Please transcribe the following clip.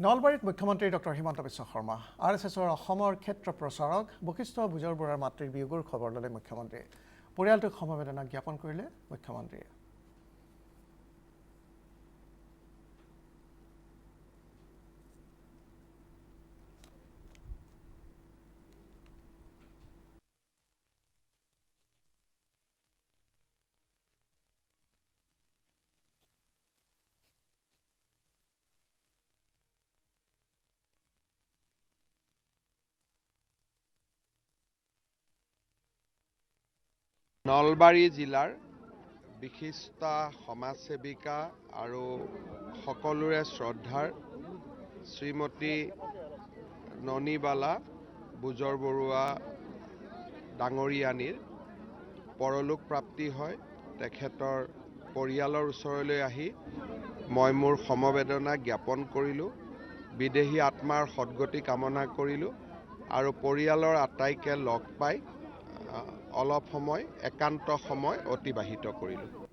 নলবাৰীত মুখ্যমন্ত্ৰী ডক্টৰ হিমন্ত বিশ্ব শৰ্মা RSSৰ অসমৰ ক্ষেত্ৰ প্ৰচাৰক বশিষ্ঠ বুজৰ বৰুৱাৰ মাতৃৰ বিয়োগৰ খবৰ ল'লে মুখ্যমন্ত্ৰীয়ে পৰিয়ালটোক সমবেদনা জ্ঞাপন কৰিলে মুখ্যমন্ত্ৰীয়ে নলবাৰী জিলাৰ বিশিষ্ট সমাজসেৱিকা আৰু সকলোৰে শ্ৰদ্ধাৰ শ্ৰীমতী ননীবালা বুজৰ বৰুৱা ডাঙৰীয়ানীৰ পৰলোক প্ৰাপ্তি হয়। তেখেতৰ পৰিয়ালৰ ওচৰলৈ আহি মই মোৰ সমবেদনা জ্ঞাপন কৰিলোঁ, বিদেহী আত্মাৰ সদ্গতি কামনা কৰিলোঁ আৰু পৰিয়ালৰ আটাইকে লগ পাই অলপ সময় একান্ত সময় অতিবাহিত কৰিলোঁ।